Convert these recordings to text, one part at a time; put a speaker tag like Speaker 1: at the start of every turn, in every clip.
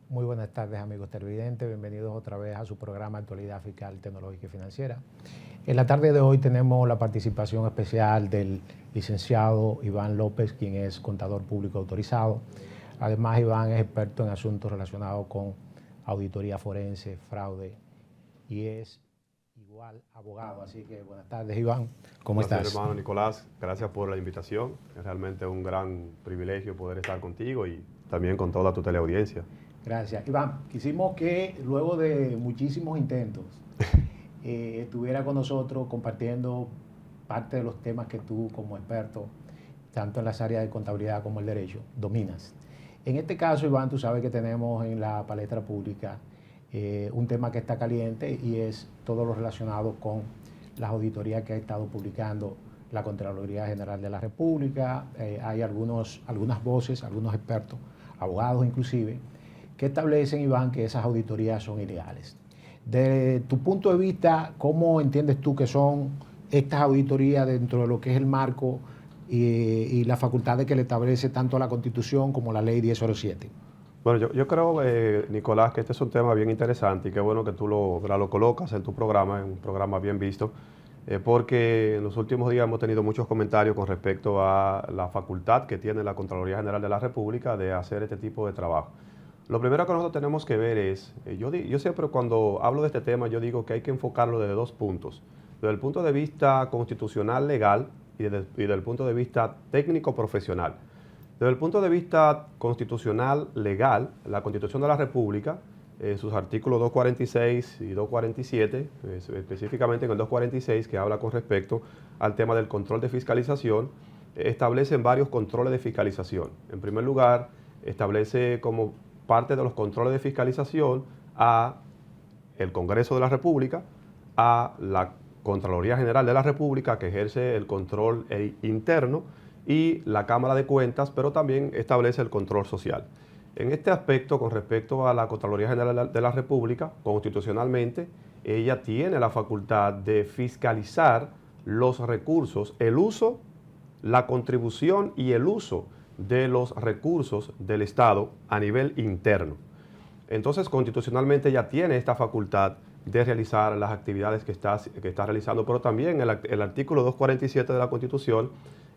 Speaker 1: Muy buenas tardes, amigos televidentes. Bienvenidos otra vez a su programa Actualidad Fiscal, Tecnológica y Financiera. En la tarde de hoy tenemos la participación especial del licenciado Iván López, quien es contador público autorizado. Además, Iván es experto en asuntos relacionados con auditoría forense, fraude y es igual abogado. Así que buenas tardes, Iván. ¿Cómo estás?
Speaker 2: Hermano Nicolás, gracias por la invitación. Es realmente un gran privilegio poder estar contigo y también con toda tu teleaudiencia.
Speaker 1: Gracias. Iván, quisimos que luego de muchísimos intentos estuviera con nosotros compartiendo parte de los temas que tú como experto, tanto en las áreas de contabilidad como el derecho, dominas. En este caso, Iván, tú sabes que tenemos en la palestra pública un tema que está caliente y es todo lo relacionado con las auditorías que ha estado publicando la Contraloría General de la República. Hay algunas voces, algunos expertos, abogados inclusive, que establecen, Iván, que esas auditorías son ilegales. De tu punto de vista, ¿cómo entiendes tú que son estas auditorías dentro de lo que es el marco y las facultades que le establece tanto la Constitución como la Ley 1007?
Speaker 2: Bueno, yo creo, Nicolás, que este es un tema bien interesante y qué bueno que tú lo colocas en tu programa, en un programa bien visto, porque en los últimos días hemos tenido muchos comentarios con respecto a la facultad que tiene la Contraloría General de la República de hacer este tipo de trabajo. Lo primero que nosotros tenemos que ver es, yo siempre cuando hablo de este tema, yo digo que hay que enfocarlo desde dos puntos. Desde el punto de vista constitucional legal y desde el punto de vista técnico profesional. Desde el punto de vista constitucional legal, la Constitución de la República, sus artículos 246 y 247, específicamente en el 246, que habla con respecto al tema del control de fiscalización, establecen varios controles de fiscalización. En primer lugar, establece como parte de los controles de fiscalización a el Congreso de la República, a la Contraloría General de la República, que ejerce el control interno, y la Cámara de Cuentas, pero también establece el control social. En este aspecto, con respecto a la Contraloría General de la República, constitucionalmente, ella tiene la facultad de fiscalizar los recursos, el uso, la contribución y el uso de los recursos del Estado a nivel interno. Entonces, constitucionalmente ya tiene esta facultad de realizar las actividades que está realizando, pero también el artículo 247 de la Constitución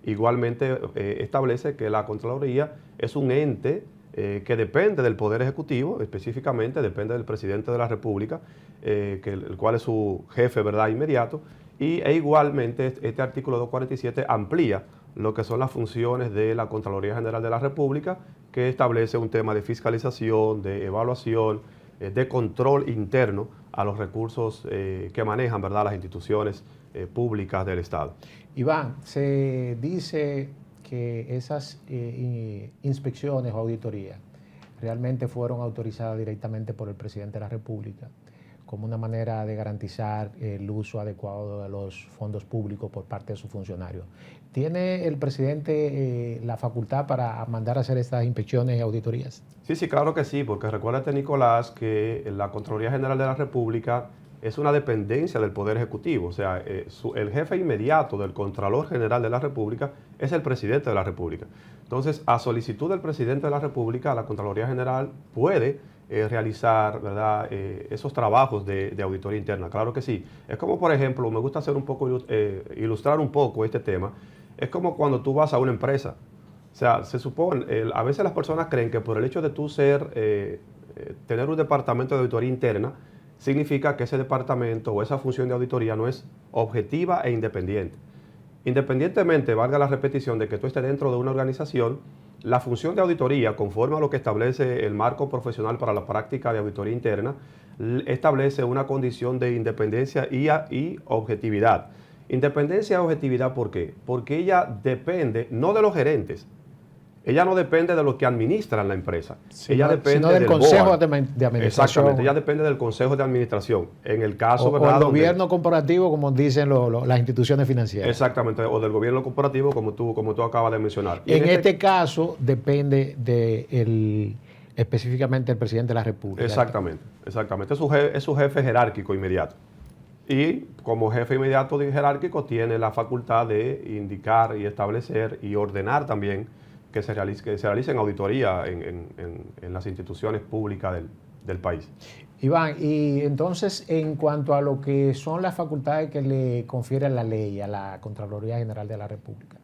Speaker 2: igualmente establece que la Contraloría es un ente que depende del Poder Ejecutivo, específicamente depende del Presidente de la República, el cual es su jefe, ¿verdad?, inmediato, e igualmente este artículo 247 amplía lo que son las funciones de la Contraloría General de la República, que establece un tema de fiscalización, de evaluación, de control interno a los recursos que manejan, ¿verdad?, las instituciones públicas del Estado.
Speaker 1: Iván, se dice que esas inspecciones o auditorías realmente fueron autorizadas directamente por el presidente de la República como una manera de garantizar el uso adecuado de los fondos públicos por parte de sus funcionarios. ¿Tiene el presidente la facultad para mandar a hacer estas inspecciones y auditorías?
Speaker 2: Sí, claro que sí, porque recuérdate, Nicolás, que la Contraloría General de la República es una dependencia del Poder Ejecutivo. O sea, el jefe inmediato del Contralor General de la República es el Presidente de la República. Entonces, a solicitud del Presidente de la República, la Contraloría General puede realizar, ¿verdad?, esos trabajos de auditoría interna. Claro que sí. Es como, por ejemplo, me gusta hacer un poco, ilustrar un poco este tema. Es como cuando tú vas a una empresa. O sea, se supone, a veces las personas creen que por el hecho de tú tener un departamento de auditoría interna, significa que ese departamento o esa función de auditoría no es objetiva e independiente. Independientemente, valga la repetición, de que tú estés dentro de una organización, la función de auditoría, conforme a lo que establece el marco profesional para la práctica de auditoría interna, establece una condición de independencia y objetividad. Independencia y objetividad, ¿por qué? Porque ella depende no de los gerentes. Ella no depende de los que administran la empresa. Ella depende
Speaker 1: del Consejo de Administración.
Speaker 2: Exactamente, ella depende del Consejo de Administración. En el caso,
Speaker 1: ¿verdad?, o el gobierno corporativo, como dicen las instituciones financieras.
Speaker 2: Exactamente, o del gobierno corporativo, como tú acabas de mencionar.
Speaker 1: Y en este caso depende específicamente del presidente de la República.
Speaker 2: Exactamente. Es su jefe jerárquico inmediato. Y como jefe inmediato jerárquico tiene la facultad de indicar y establecer y ordenar también que se realicen auditoría en las instituciones públicas del país.
Speaker 1: Iván, y entonces en cuanto a lo que son las facultades que le confiere la ley a la Contraloría General de la República,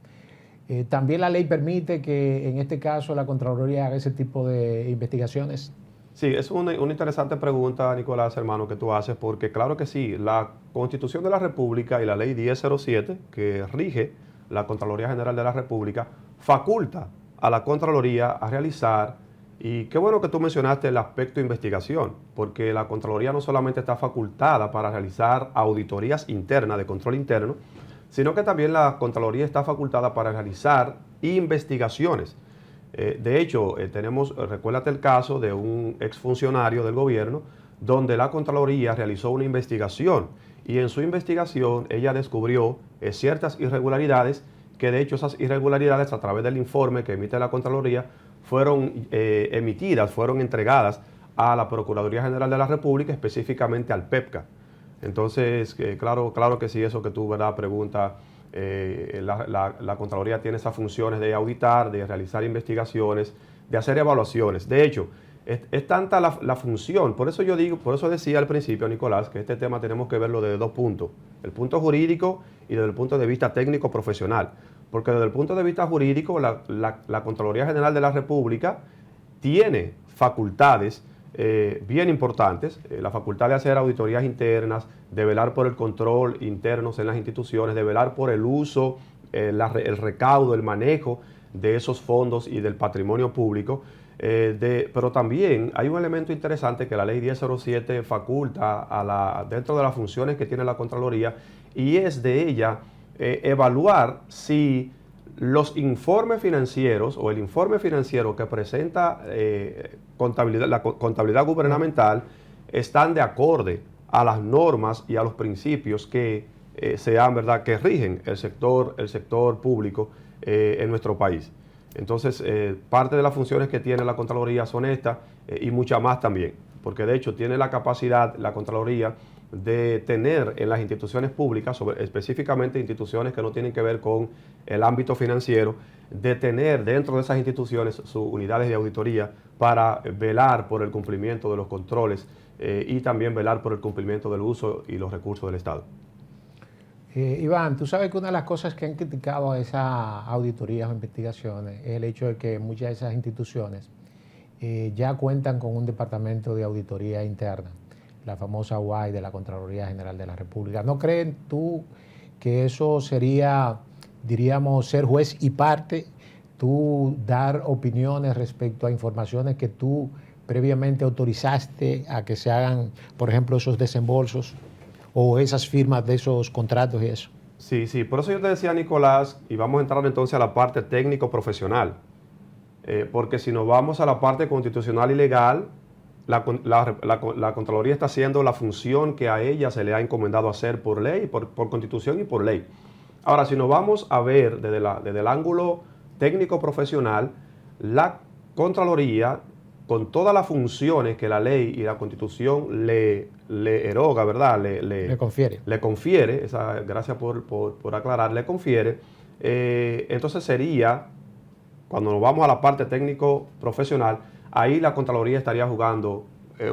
Speaker 1: ¿también la ley permite que en este caso la Contraloría haga ese tipo de investigaciones?
Speaker 2: Sí, es una interesante pregunta, Nicolás, hermano, que tú haces, porque claro que sí, la Constitución de la República y la Ley 1007, que rige la Contraloría General de la República, faculta a la Contraloría a realizar, y qué bueno que tú mencionaste el aspecto de investigación, porque la Contraloría no solamente está facultada para realizar auditorías internas, de control interno, sino que también la Contraloría está facultada para realizar investigaciones. De hecho, recuérdate el caso de un exfuncionario del gobierno donde la Contraloría realizó una investigación y en su investigación ella descubrió ciertas irregularidades que de hecho esas irregularidades a través del informe que emite la Contraloría fueron fueron entregadas a la Procuraduría General de la República, específicamente al PEPCA. Entonces, claro que sí, eso que tú, ¿verdad?, pregunta. La Contraloría tiene esas funciones de auditar, de realizar investigaciones, de hacer evaluaciones. De hecho, es tanta la función, por eso decía al principio, Nicolás, que este tema tenemos que verlo desde dos puntos, el punto jurídico y desde el punto de vista técnico profesional, porque desde el punto de vista jurídico la Contraloría General de la República tiene facultades bien importantes, la facultad de hacer auditorías internas, de velar por el control internos en las instituciones, de velar por el uso, el recaudo, el manejo de esos fondos y del patrimonio público, pero también hay un elemento interesante que la ley 1007 faculta dentro de las funciones que tiene la Contraloría, y es de ella evaluar si los informes financieros o el informe financiero que presenta la contabilidad gubernamental están de acorde a las normas y a los principios que ¿verdad?, que rigen el sector público en nuestro país. Entonces, parte de las funciones que tiene la Contraloría son estas y muchas más también, porque de hecho tiene la capacidad la Contraloría de tener en las instituciones públicas, específicamente instituciones que no tienen que ver con el ámbito financiero, de tener dentro de esas instituciones sus unidades de auditoría para velar por el cumplimiento de los controles y también velar por el cumplimiento del uso y los recursos del Estado.
Speaker 1: Iván, tú sabes que una de las cosas que han criticado a esas auditorías o investigaciones es el hecho de que muchas de esas instituciones ya cuentan con un departamento de auditoría interna, la famosa UAI de la Contraloría General de la República. ¿No creen tú que eso sería, diríamos, ser juez y parte, tú dar opiniones respecto a informaciones que tú previamente autorizaste a que se hagan, por ejemplo, esos desembolsos o esas firmas de esos contratos y eso?
Speaker 2: Sí, por eso yo te decía, Nicolás, y vamos a entrar entonces a la parte técnico-profesional, porque si nos vamos a la parte constitucional y legal, la Contraloría está haciendo la función que a ella se le ha encomendado hacer por ley, por Constitución y por ley. Ahora, si nos vamos a ver desde el ángulo técnico-profesional, la Contraloría, con todas las funciones que la ley y la Constitución le eroga, ¿verdad?, le confiere, gracias por aclarar, le confiere, entonces sería, cuando nos vamos a la parte técnico-profesional, ahí la Contraloría estaría jugando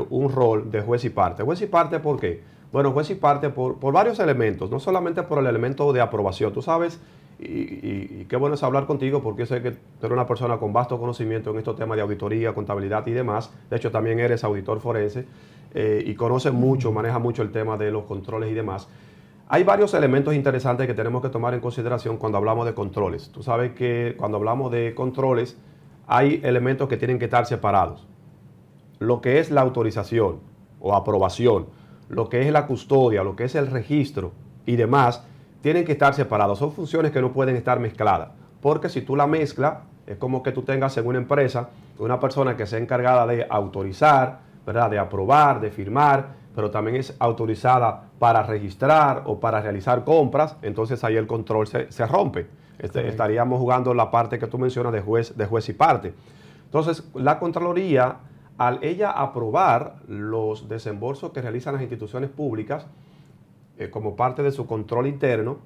Speaker 2: un rol de juez y parte. ¿Juez y parte por qué? Bueno, juez y parte por varios elementos, no solamente por el elemento de aprobación. Tú sabes, y qué bueno es hablar contigo, porque yo sé que tú eres una persona con vasto conocimiento en estos temas de auditoría, contabilidad y demás. De hecho, también eres auditor forense y conoces mucho, manejas mucho el tema de los controles y demás. Hay varios elementos interesantes que tenemos que tomar en consideración cuando hablamos de controles. Tú sabes que cuando hablamos de controles, hay elementos que tienen que estar separados. Lo que es la autorización o aprobación, lo que es la custodia, lo que es el registro y demás, tienen que estar separados. Son funciones que no pueden estar mezcladas, porque si tú la mezclas, es como que tú tengas en una empresa una persona que sea encargada de autorizar, ¿verdad?, de aprobar, de firmar, pero también es autorizada para registrar o para realizar compras. Entonces ahí el control se rompe. Estaríamos jugando la parte que tú mencionas de juez y parte. Entonces, la Contraloría, al ella aprobar los desembolsos que realizan las instituciones públicas como parte de su control interno,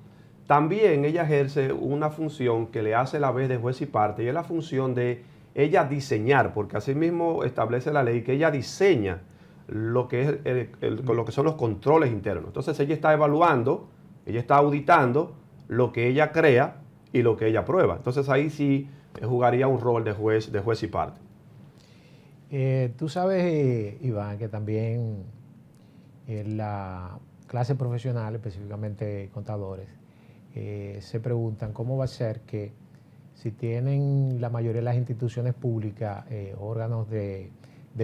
Speaker 2: también ella ejerce una función que le hace la vez de juez y parte, y es la función de ella diseñar, porque así mismo establece la ley que ella diseña lo que es lo que son los controles internos. Entonces ella está evaluando, ella está auditando lo que ella crea y lo que ella prueba. Entonces ahí sí jugaría un rol de juez y parte.
Speaker 1: Tú sabes, Iván, que también en la clase profesional, específicamente contadores, se preguntan cómo va a ser que si tienen la mayoría de las instituciones públicas órganos de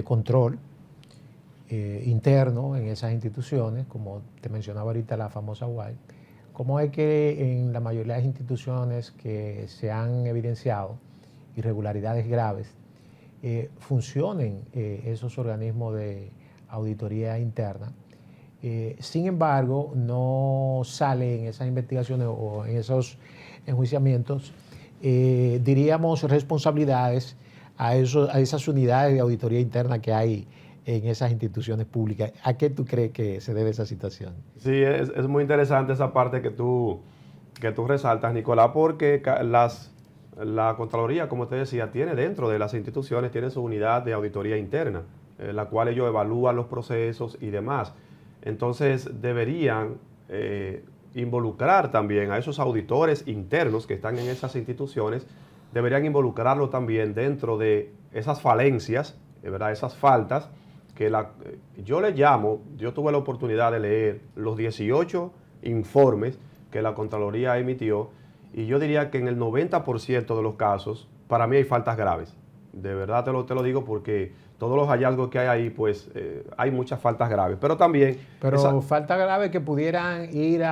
Speaker 1: control interno en esas instituciones, como te mencionaba ahorita la famosa UAI, cómo es que en la mayoría de las instituciones que se han evidenciado irregularidades graves, funcionen esos organismos de auditoría interna. Sin embargo, no sale en esas investigaciones o en esos enjuiciamientos, diríamos, responsabilidades a esas unidades de auditoría interna que hay en esas instituciones públicas. ¿A qué tú crees que se debe esa situación?
Speaker 2: Sí, es muy interesante esa parte que tú resaltas, Nicolás, porque la Contraloría, como te decía, tiene dentro de las instituciones, tiene su unidad de auditoría interna, la cual ellos evalúan los procesos y demás. Entonces deberían involucrar también a esos auditores internos que están en esas instituciones, deberían involucrarlo también dentro de esas falencias, ¿verdad? Esas faltas que yo le llamo, yo tuve la oportunidad de leer los 18 informes que la Contraloría emitió, y yo diría que en el 90% de los casos, para mí hay faltas graves. De verdad te lo digo porque todos los hallazgos que hay ahí, pues hay muchas faltas graves. Pero también...
Speaker 1: Pero faltas graves que pudieran ir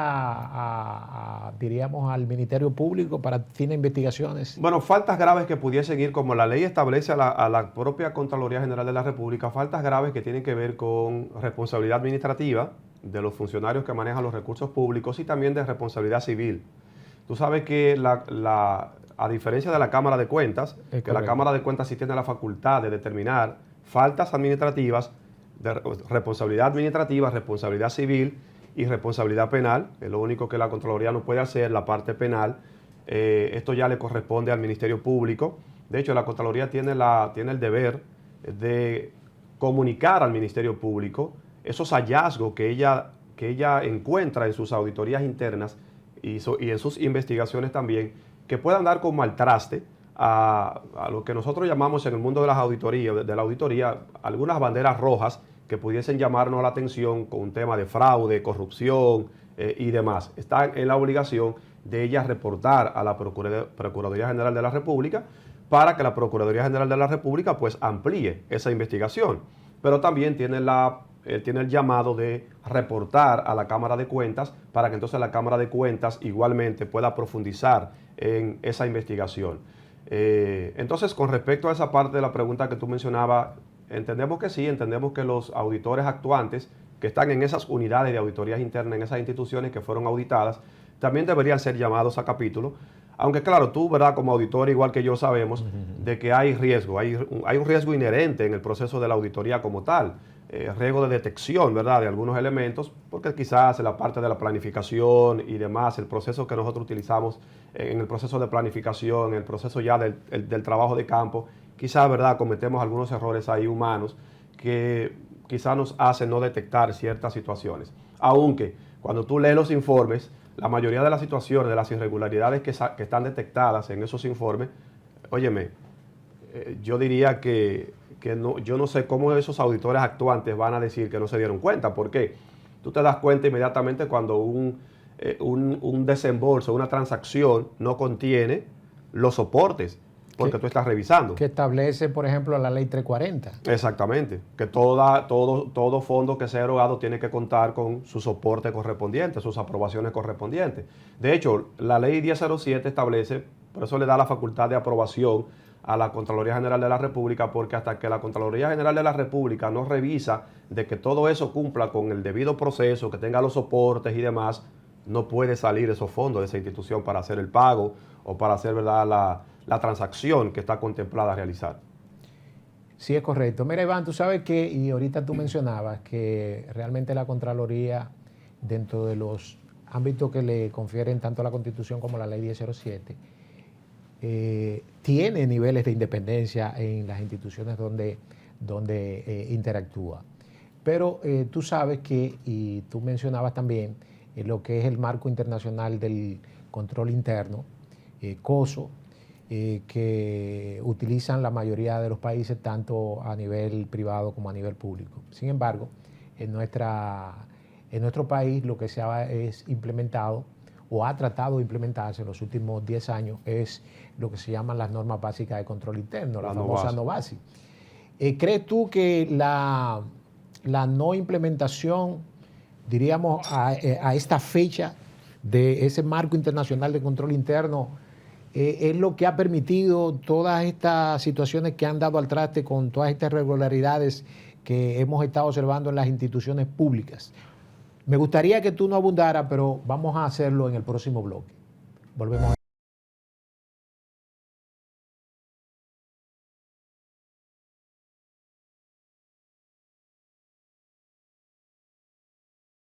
Speaker 1: diríamos, al Ministerio Público para fines de investigaciones.
Speaker 2: Bueno, faltas graves que pudiesen ir, como la ley establece a la propia Contraloría General de la República, faltas graves que tienen que ver con responsabilidad administrativa de los funcionarios que manejan los recursos públicos y también de responsabilidad civil. Tú sabes que a diferencia de la Cámara de Cuentas, que la Cámara de Cuentas sí tiene la facultad de determinar faltas administrativas, de responsabilidad administrativa, responsabilidad civil y responsabilidad penal. Es lo único que la Contraloría no puede hacer, la parte penal. Esto ya le corresponde al Ministerio Público. De hecho, la Contraloría tiene el deber de comunicar al Ministerio Público esos hallazgos que ella encuentra en sus auditorías internas y en sus investigaciones también, que puedan dar como al traste a lo que nosotros llamamos en el mundo de la auditoría, algunas banderas rojas que pudiesen llamarnos la atención con un tema de fraude, corrupción y demás. Están en la obligación de ellas reportar a la Procuraduría General de la República para que la Procuraduría General de la República pues amplíe esa investigación. Pero también tiene el llamado de reportar a la Cámara de Cuentas para que entonces la Cámara de Cuentas igualmente pueda profundizar en esa investigación. Entonces, con respecto a esa parte de la pregunta que tú mencionabas, entendemos que sí, entendemos que los auditores actuantes que están en esas unidades de auditorías internas, en esas instituciones que fueron auditadas, también deberían ser llamados a capítulo. Aunque claro, tú, ¿verdad?, como auditor, igual que yo, sabemos de que hay riesgo, hay un riesgo inherente en el proceso de la auditoría como tal. Riesgo de detección, ¿verdad?, de algunos elementos, porque quizás en la parte de la planificación y demás, el proceso que nosotros utilizamos en el proceso de planificación, en el proceso ya del trabajo de campo, quizás, ¿verdad?, cometemos algunos errores ahí humanos que quizás nos hacen no detectar ciertas situaciones. Aunque cuando tú lees los informes, la mayoría de las situaciones, de las irregularidades que están detectadas en esos informes, óyeme, yo diría que yo no sé cómo esos auditores actuantes van a decir que no se dieron cuenta. ¿Por qué? Tú te das cuenta inmediatamente cuando un desembolso, una transacción no contiene los soportes, porque tú estás revisando.
Speaker 1: Que establece, por ejemplo, la ley 340.
Speaker 2: Exactamente, que todo fondo que sea erogado tiene que contar con su soporte correspondiente, sus aprobaciones correspondientes. De hecho, la ley 1007 establece, por eso le da la facultad de aprobación a la Contraloría General de la República, porque hasta que la Contraloría General de la República no revisa de que todo eso cumpla con el debido proceso, que tenga los soportes y demás, no puede salir esos fondos de esa institución para hacer el pago o para hacer, ¿verdad?, la transacción que está contemplada a realizar.
Speaker 1: Sí, es correcto. Mira, Iván, tú sabes que, y ahorita tú mencionabas que realmente la Contraloría, dentro de los ámbito que le confieren tanto la Constitución como la Ley 1007, tiene niveles de independencia en las instituciones donde interactúa. Pero tú sabes que, y tú mencionabas también, lo que es el marco internacional del control interno, COSO, que utilizan la mayoría de los países, tanto a nivel privado como a nivel público. Sin embargo, en nuestro país lo que se ha implementado o ha tratado de implementarse en los últimos 10 años es lo que se llaman las normas básicas de control interno, la famosa NOBASI. ¿Crees tú que la no implementación, diríamos, a esta fecha de ese marco internacional de control interno es lo que ha permitido todas estas situaciones que han dado al traste con todas estas irregularidades que hemos estado observando en las instituciones públicas? Me gustaría que tú no abundaras, pero vamos a hacerlo en el próximo bloque. Volvemos.